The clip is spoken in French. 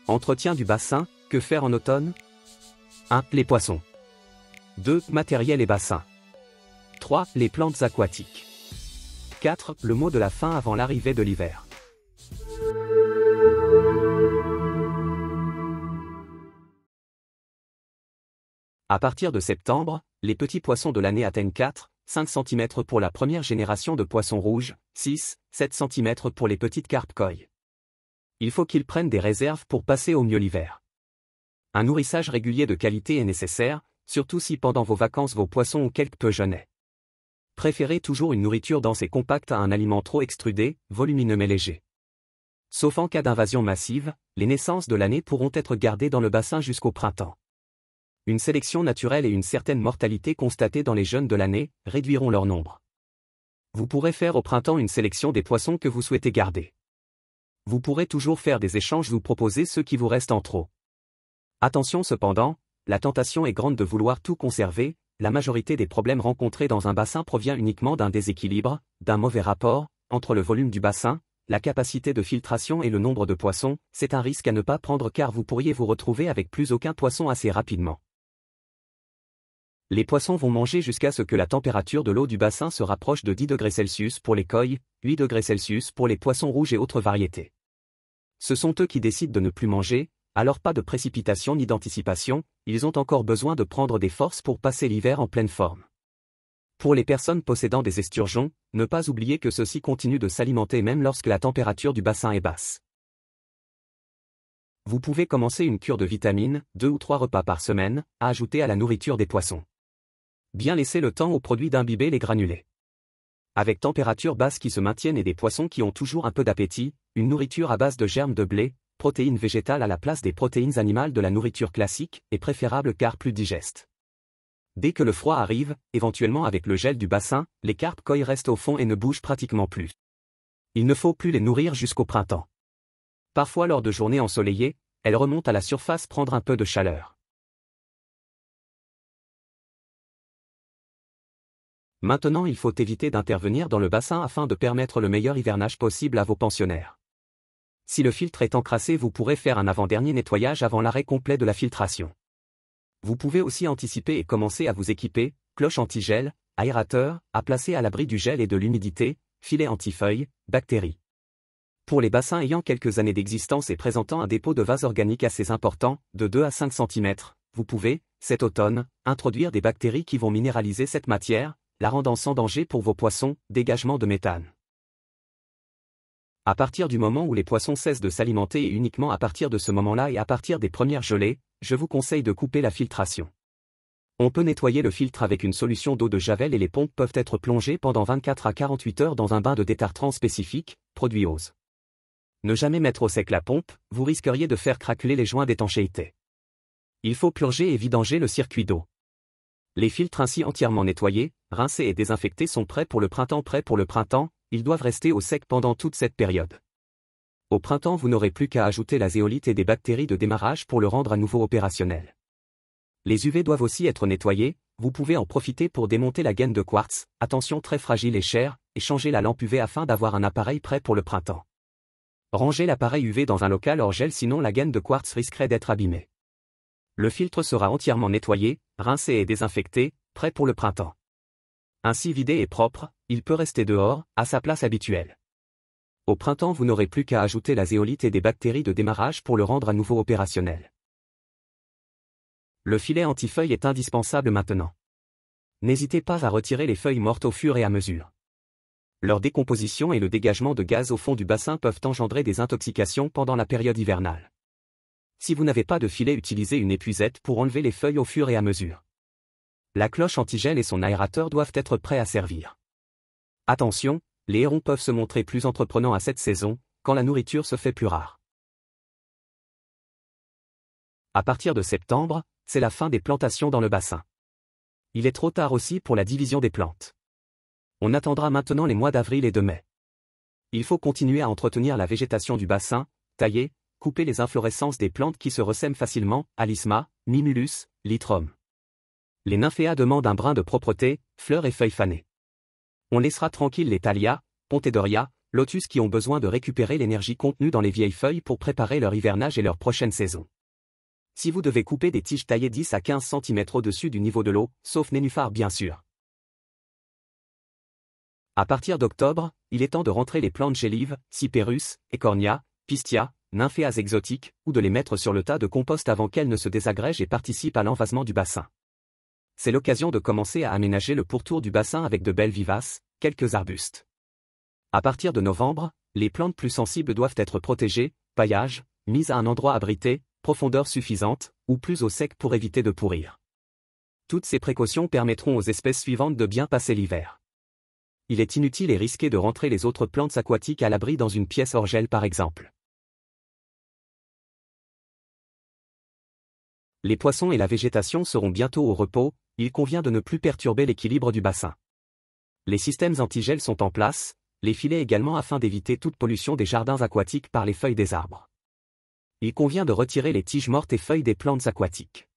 Entretien du bassin, que faire en automne? 1. Les poissons. 2. Matériel et bassin. 3. Les plantes aquatiques. 4. Le mot de la fin avant l'arrivée de l'hiver. À partir de septembre, les petits poissons de l'année atteignent 4-5 cm pour la première génération de poissons rouges, 6-7 cm pour les petites carpes koi. Il faut qu'ils prennent des réserves pour passer au mieux l'hiver. Un nourrissage régulier de qualité est nécessaire, surtout si pendant vos vacances vos poissons ont quelque peu jeûné. Préférez toujours une nourriture dense et compacte à un aliment trop extrudé, volumineux mais léger. Sauf en cas d'invasion massive, les naissances de l'année pourront être gardées dans le bassin jusqu'au printemps. Une sélection naturelle et une certaine mortalité constatée dans les jeunes de l'année réduiront leur nombre. Vous pourrez faire au printemps une sélection des poissons que vous souhaitez garder. Vous pourrez toujours faire des échanges ou proposer ceux qui vous restent en trop. Attention cependant, la tentation est grande de vouloir tout conserver, la majorité des problèmes rencontrés dans un bassin provient uniquement d'un déséquilibre, d'un mauvais rapport, entre le volume du bassin, la capacité de filtration et le nombre de poissons. C'est un risque à ne pas prendre car vous pourriez vous retrouver avec plus aucun poisson assez rapidement. Les poissons vont manger jusqu'à ce que la température de l'eau du bassin se rapproche de 10 degrés Celsius pour les koi, 8 degrés Celsius pour les poissons rouges et autres variétés. Ce sont eux qui décident de ne plus manger, alors pas de précipitation ni d'anticipation, ils ont encore besoin de prendre des forces pour passer l'hiver en pleine forme. Pour les personnes possédant des esturgeons, ne pas oublier que ceux-ci continuent de s'alimenter même lorsque la température du bassin est basse. Vous pouvez commencer une cure de vitamines, 2 ou 3 repas par semaine, à ajouter à la nourriture des poissons. Bien laisser le temps aux produits d'imbiber les granulés. Avec température basse qui se maintiennent et des poissons qui ont toujours un peu d'appétit, une nourriture à base de germes de blé, protéines végétales à la place des protéines animales de la nourriture classique, est préférable car plus digeste. Dès que le froid arrive, éventuellement avec le gel du bassin, les carpes koi restent au fond et ne bougent pratiquement plus. Il ne faut plus les nourrir jusqu'au printemps. Parfois lors de journées ensoleillées, elles remontent à la surface prendre un peu de chaleur. Maintenant il faut éviter d'intervenir dans le bassin afin de permettre le meilleur hivernage possible à vos pensionnaires. Si le filtre est encrassé, vous pourrez faire un avant-dernier nettoyage avant l'arrêt complet de la filtration. Vous pouvez aussi anticiper et commencer à vous équiper, cloche anti-gel, aérateur, à placer à l'abri du gel et de l'humidité, filet anti-feuilles, bactéries. Pour les bassins ayant quelques années d'existence et présentant un dépôt de vase organique assez important, de 2 à 5 cm, vous pouvez, cet automne, introduire des bactéries qui vont minéraliser cette matière, la rendant sans danger pour vos poissons, dégagement de méthane. À partir du moment où les poissons cessent de s'alimenter et uniquement à partir de ce moment-là et à partir des premières gelées, je vous conseille de couper la filtration. On peut nettoyer le filtre avec une solution d'eau de javel et les pompes peuvent être plongées pendant 24 à 48 heures dans un bain de détartrant spécifique, produit Ose. Ne jamais mettre au sec la pompe, vous risqueriez de faire craqueler les joints d'étanchéité. Il faut purger et vidanger le circuit d'eau. Les filtres ainsi entièrement nettoyés, rincés et désinfectés sont prêts pour le printemps, ils doivent rester au sec pendant toute cette période. Au printemps vous n'aurez plus qu'à ajouter la zéolite et des bactéries de démarrage pour le rendre à nouveau opérationnel. Les UV doivent aussi être nettoyés, vous pouvez en profiter pour démonter la gaine de quartz, attention très fragile et chère, et changer la lampe UV afin d'avoir un appareil prêt pour le printemps. Rangez l'appareil UV dans un local hors gel sinon la gaine de quartz risquerait d'être abîmée. Le filtre sera entièrement nettoyé, rincé et désinfecté, prêt pour le printemps. Ainsi vidé et propre, il peut rester dehors, à sa place habituelle. Au printemps vous n'aurez plus qu'à ajouter la zéolite et des bactéries de démarrage pour le rendre à nouveau opérationnel. Le filet anti-feuilles est indispensable maintenant. N'hésitez pas à retirer les feuilles mortes au fur et à mesure. Leur décomposition et le dégagement de gaz au fond du bassin peuvent engendrer des intoxications pendant la période hivernale. Si vous n'avez pas de filet, utilisez une épuisette pour enlever les feuilles au fur et à mesure. La cloche antigel et son aérateur doivent être prêts à servir. Attention, les hérons peuvent se montrer plus entreprenants à cette saison, quand la nourriture se fait plus rare. À partir de septembre, c'est la fin des plantations dans le bassin. Il est trop tard aussi pour la division des plantes. On attendra maintenant les mois d'avril et de mai. Il faut continuer à entretenir la végétation du bassin, tailler, couper les inflorescences des plantes qui se ressèment facilement, Alisma, Mimulus, Lythrum. Les nymphéas demandent un brin de propreté, fleurs et feuilles fanées. On laissera tranquille les Thalia, Pontédoria, lotus qui ont besoin de récupérer l'énergie contenue dans les vieilles feuilles pour préparer leur hivernage et leur prochaine saison. Si vous devez couper des tiges taillées 10 à 15 cm au-dessus du niveau de l'eau, sauf nénuphar bien sûr. À partir d'octobre, il est temps de rentrer les plantes gélives, Cyperus, Écornia, Pistia, Nymphéas exotiques, ou de les mettre sur le tas de compost avant qu'elles ne se désagrègent et participent à l'envasement du bassin. C'est l'occasion de commencer à aménager le pourtour du bassin avec de belles vivaces, quelques arbustes. À partir de novembre, les plantes plus sensibles doivent être protégées, paillage, mises à un endroit abrité, profondeur suffisante, ou plus au sec pour éviter de pourrir. Toutes ces précautions permettront aux espèces suivantes de bien passer l'hiver. Il est inutile et risqué de rentrer les autres plantes aquatiques à l'abri dans une pièce hors gel par exemple. Les poissons et la végétation seront bientôt au repos, il convient de ne plus perturber l'équilibre du bassin. Les systèmes antigel sont en place, les filets également afin d'éviter toute pollution des jardins aquatiques par les feuilles des arbres. Il convient de retirer les tiges mortes et feuilles des plantes aquatiques.